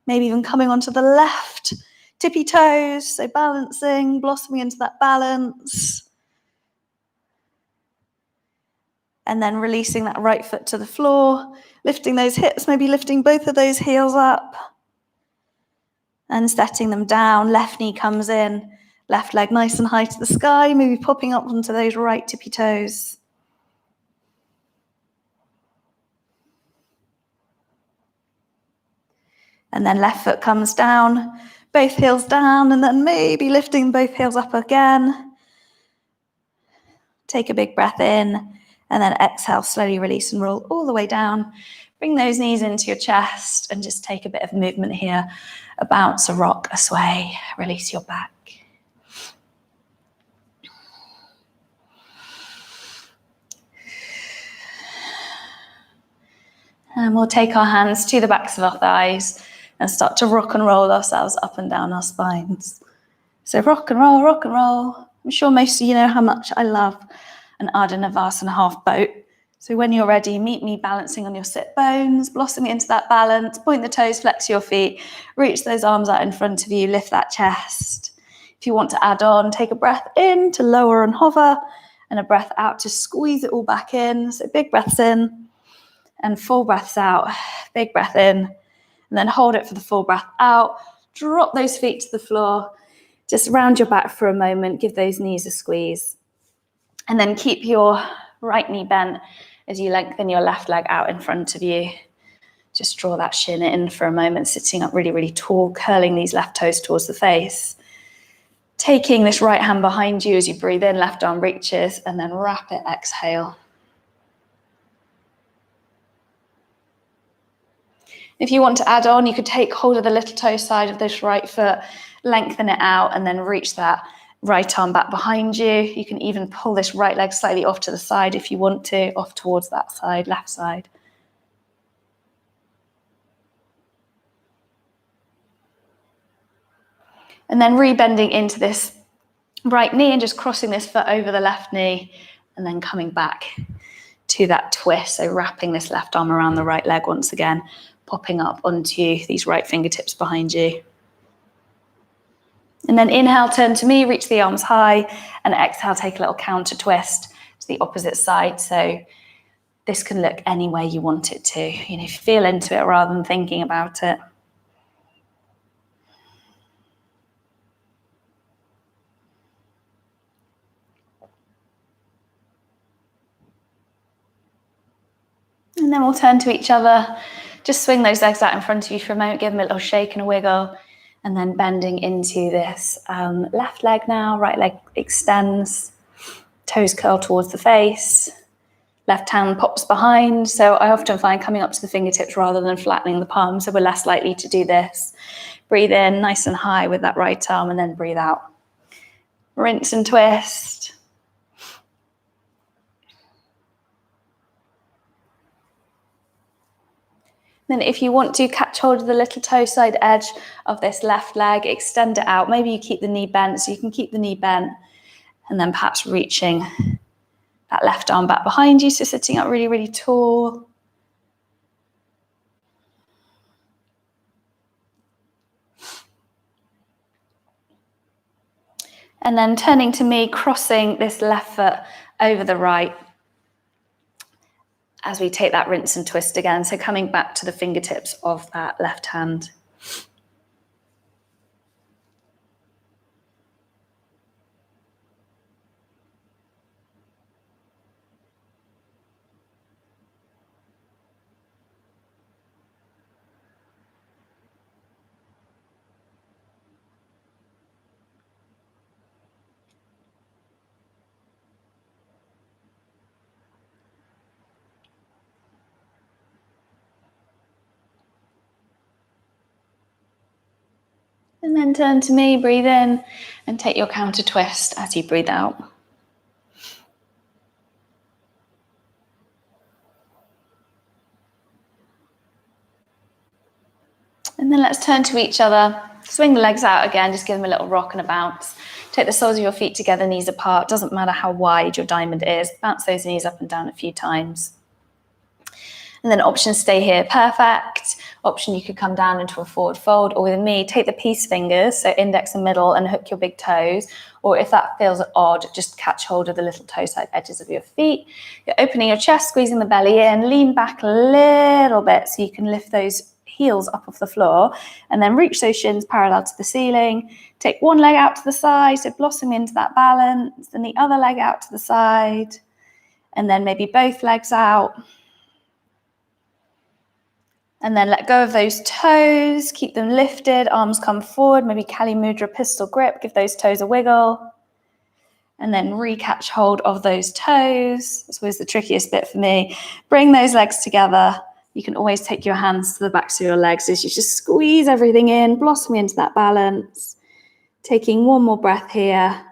Maybe even coming onto the left, tippy toes, so balancing, blossoming into that balance. And then releasing that right foot to the floor, lifting those hips, maybe lifting both of those heels up and setting them down. Left knee comes in, left leg nice and high to the sky, maybe popping up onto those right tippy toes. And then left foot comes down, both heels down, and then maybe lifting both heels up again. Take a big breath in, and then exhale, slowly release and roll all the way down. Bring those knees into your chest and just take a bit of movement here. A bounce, a rock, a sway. Release your back. And we'll take our hands to the backs of our thighs and start to rock and roll ourselves up and down our spines. So rock and roll, rock and roll. I'm sure most of you know how much I love an Ardha Navasana half boat. So when you're ready, meet me balancing on your sit bones, blossoming into that balance, point the toes, flex your feet, reach those arms out in front of you, lift that chest. If you want to add on, take a breath in to lower and hover, and a breath out to squeeze it all back in. So big breaths in and full breaths out. Big breath in. And then hold it for the full breath out. Drop those feet to the floor. Just round your back for a moment, give those knees a squeeze. And then keep your right knee bent as you lengthen your left leg out in front of you. Just draw that shin in for a moment, sitting up really, really tall, curling these left toes towards the face. Taking this right hand behind you as you breathe in, left arm reaches, and then rapid exhale. If you want to add on, you could take hold of the little toe side of this right foot, lengthen it out, and then reach that right arm back behind you. You can even pull this right leg slightly off to the side if you want to, off towards that side, left side. And then rebending into this right knee and just crossing this foot over the left knee and then coming back to that twist. So wrapping this left arm around the right leg once again, popping up onto these right fingertips behind you. And then inhale, turn to me, reach the arms high, and exhale, take a little counter twist to the opposite side. So this can look any way you want it to. You know, feel into it rather than thinking about it. And then we'll turn to each other. Just swing those legs out in front of you for a moment, give them a little shake and a wiggle, and then bending into this left leg now, right leg extends, toes curl towards the face, left hand pops behind. So I often find coming up to the fingertips rather than flattening the palms, so we're less likely to do this. Breathe in nice and high with that right arm, and then breathe out. Rinse and twist. Then if you want to, catch hold of the little toe side edge of this left leg, extend it out. Maybe you keep the knee bent, so you can keep the knee bent, and then perhaps reaching that left arm back behind you, so sitting up really, really tall. And then turning to me, crossing this left foot over the right, as we take that rinse and twist again. So coming back to the fingertips of that left hand. And then turn to me, breathe in, and take your counter twist as you breathe out. And then let's turn to each other. Swing the legs out again, just give them a little rock and a bounce. Take the soles of your feet together, knees apart. Doesn't matter how wide your diamond is. Bounce those knees up and down a few times. And then option, stay here, perfect. Option, you could come down into a forward fold, or with me, take the peace fingers, so index and middle, and hook your big toes. Or if that feels odd, just catch hold of the little toe side edges of your feet. You're opening your chest, squeezing the belly in, lean back a little bit so you can lift those heels up off the floor, and then reach those shins parallel to the ceiling. Take one leg out to the side, so blossom into that balance, then the other leg out to the side, and then maybe both legs out. And then let go of those toes, keep them lifted, arms come forward, maybe Kali Mudra pistol grip, give those toes a wiggle. And then re-catch hold of those toes. That's always the trickiest bit for me. Bring those legs together. You can always take your hands to the backs of your legs as you just squeeze everything in, blossom into that balance. Taking one more breath here.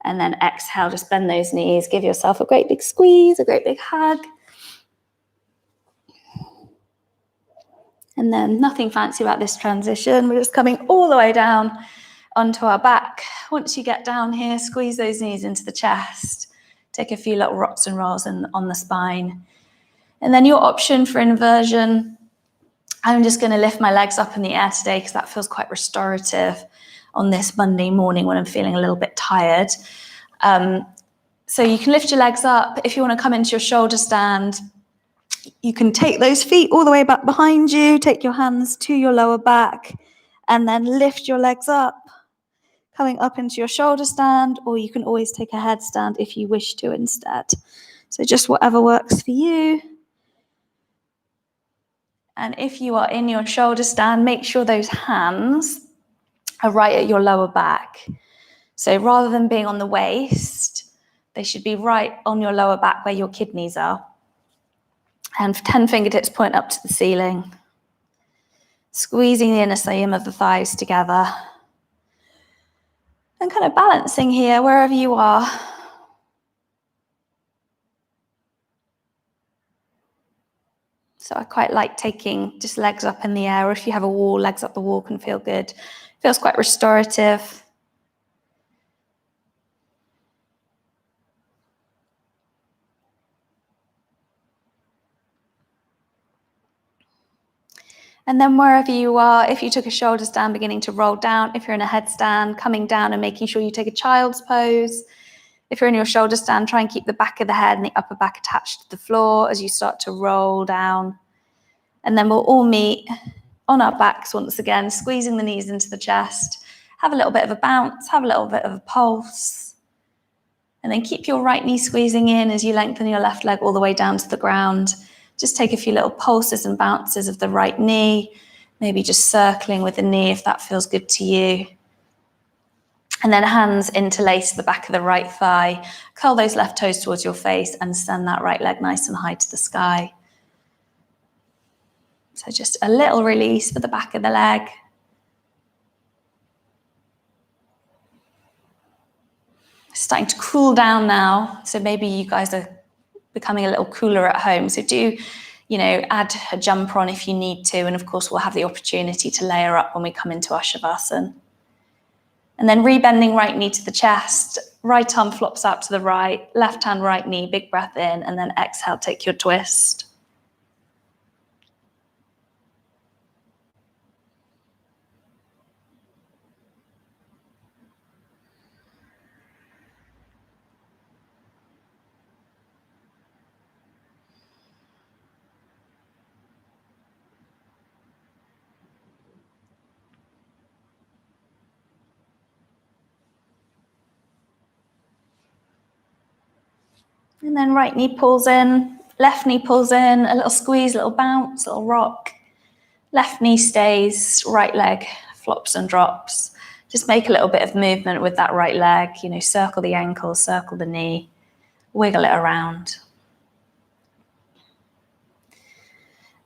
And then exhale, just bend those knees. Give yourself a great big squeeze, a great big hug. And then nothing fancy about this transition. We're just coming all the way down onto our back. Once you get down here, squeeze those knees into the chest. Take a few little rocks and rolls on the spine. And then your option for inversion, I'm just going to lift my legs up in the air today because that feels quite restorative on this Monday morning when I'm feeling a little bit tired. So you can lift your legs up. If you want to come into your shoulder stand, you can take those feet all the way back behind you, take your hands to your lower back, and then lift your legs up. Coming up into your shoulder stand, or you can always take a headstand if you wish to instead. So just whatever works for you. And if you are in your shoulder stand, make sure those hands are right at your lower back. So rather than being on the waist, they should be right on your lower back where your kidneys are. And 10 fingertips point up to the ceiling. Squeezing the inner seam of the thighs together. And kind of balancing here wherever you are. So I quite like taking just legs up in the air, or if you have a wall, legs up the wall can feel good. Feels quite restorative. And then wherever you are, if you took a shoulder stand, beginning to roll down. If you're in a headstand, coming down and making sure you take a child's pose. If you're in your shoulder stand, try and keep the back of the head and the upper back attached to the floor as you start to roll down. And then we'll all meet on our backs once again, squeezing the knees into the chest. Have a little bit of a bounce, have a little bit of a pulse. And then keep your right knee squeezing in as you lengthen your left leg all the way down to the ground. Just take a few little pulses and bounces of the right knee, maybe just circling with the knee if that feels good to you. And then hands interlace the back of the right thigh. Curl those left toes towards your face and send that right leg nice and high to the sky. So just a little release for the back of the leg. Starting to cool down now. So maybe you guys are becoming a little cooler at home. So do, add a jumper on if you need to. And of course, we'll have the opportunity to layer up when we come into our Savasana. And then rebending right knee to the chest. Right arm flops out to the right. Left hand, right knee, big breath in. And then exhale, take your twist. And then right knee pulls in, left knee pulls in, a little squeeze, a little bounce, a little rock. Left knee stays, right leg flops and drops. Just make a little bit of movement with that right leg, circle the ankle, circle the knee, wiggle it around.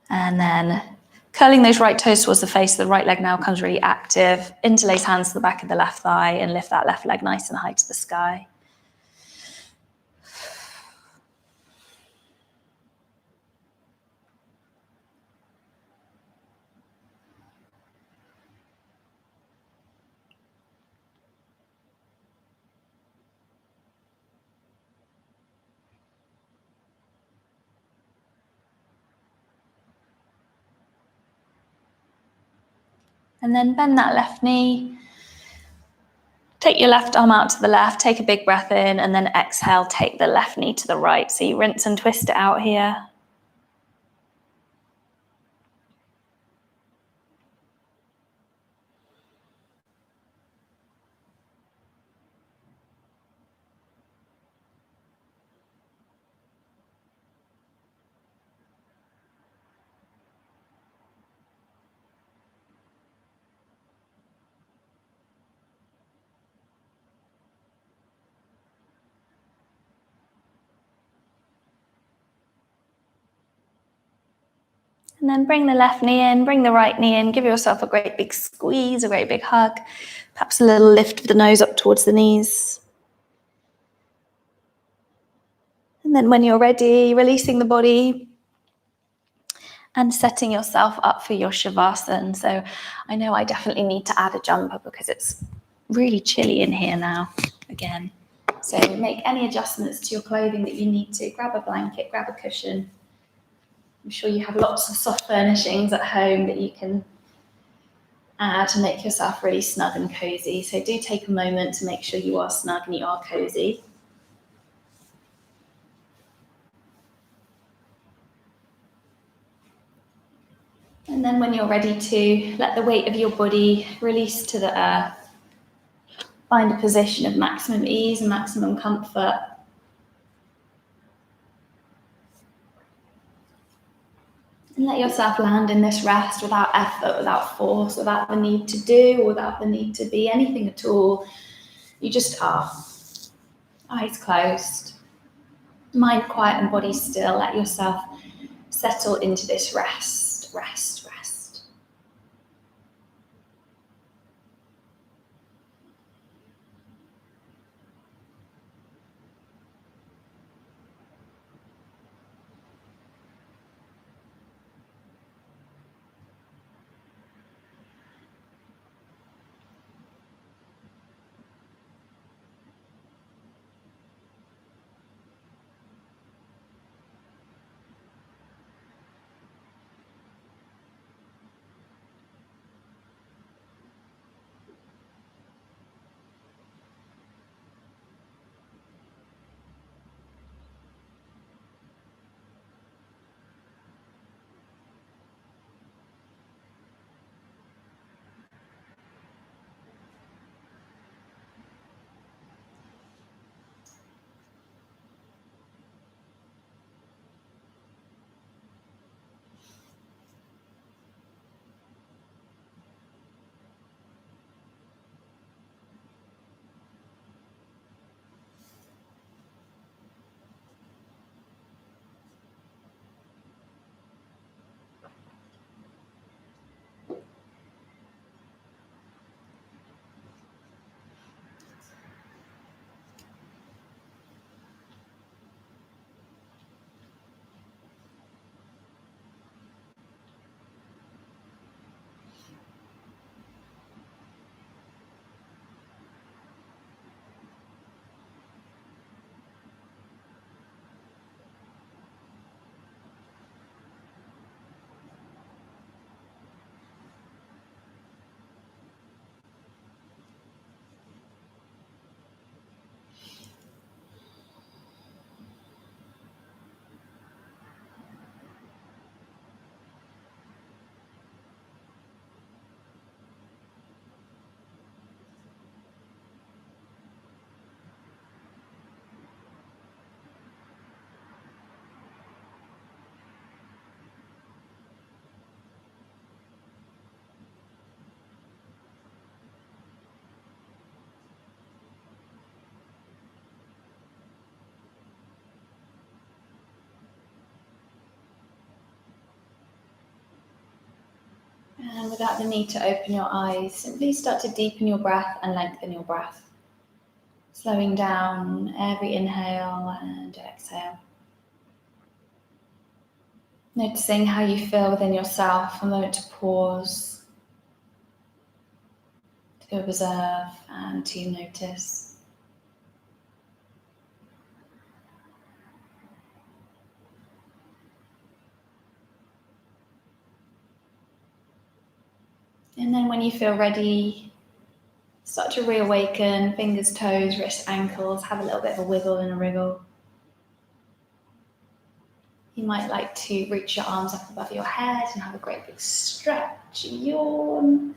And then curling those right toes towards the face, the right leg now comes really active. Interlace hands to the back of the left thigh and lift that left leg nice and high to the sky. And then bend that left knee. Take your left arm out to the left, take a big breath in, and then exhale, take the left knee to the right. So you rinse and twist it out here. And then bring the left knee in, bring the right knee in, give yourself a great big squeeze, a great big hug, perhaps a little lift of the nose up towards the knees. And then when you're ready, releasing the body and setting yourself up for your Savasana. So I know I definitely need to add a jumper because it's really chilly in here now, again. So make any adjustments to your clothing that you need to. Grab a blanket, grab a cushion. I'm sure you have lots of soft furnishings at home that you can add to make yourself really snug and cozy. So do take a moment to make sure you are snug and you are cozy. And then when you're ready to let the weight of your body release to the earth, Find a position of maximum ease and maximum comfort. And let yourself land in this rest without effort, without force, without the need to do, without the need to be anything at all. You just are. Eyes closed. Mind quiet and body still. Let yourself settle into this rest, rest, rest. And without the need to open your eyes, simply start to deepen your breath and lengthen your breath. Slowing down every inhale and exhale. Noticing how you feel within yourself, a moment to pause, to observe and to notice. And then when you feel ready, start to reawaken, fingers, toes, wrists, ankles, have a little bit of a wiggle and a wriggle. You might like to reach your arms up above your head and have a great big stretch, yawn.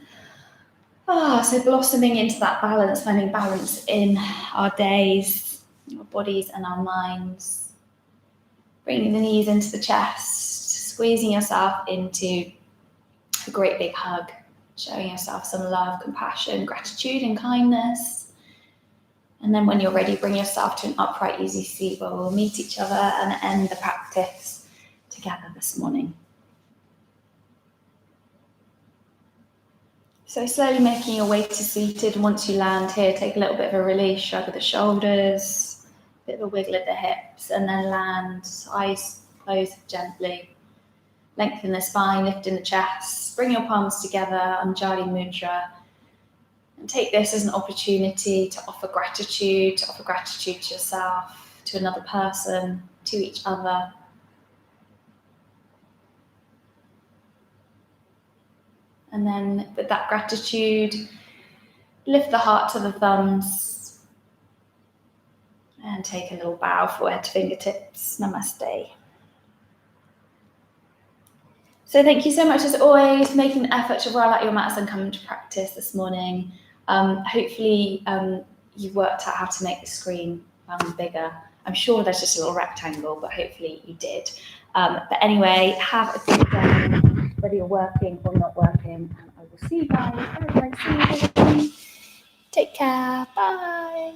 So blossoming into that balance, finding balance in our days, our bodies and our minds. Bringing the knees into the chest, squeezing yourself into a great big hug. Showing yourself some love, compassion, gratitude and kindness. And then when you're ready, bring yourself to an upright, easy seat where we'll meet each other and end the practice together this morning. So slowly making your way to seated. Once you land here, take a little bit of a release, shrug of the shoulders, a bit of a wiggle at the hips, and then land, eyes closed gently. Lengthen the spine, lift in the chest, bring your palms together, Anjali Mudra, and take this as an opportunity to offer gratitude to yourself, to another person, to each other. And then with that gratitude, lift the heart to the thumbs and take a little bow, forehead to fingertips. Namaste. So thank you so much as always for making the effort to roll out your mats and come into practice this morning. Hopefully you've worked out how to make the screen bigger. I'm sure there's just a little rectangle, but hopefully you did. But anyway, have a good day, whether you're working or not working, and I will see you guys very, very soon. Take care. Bye.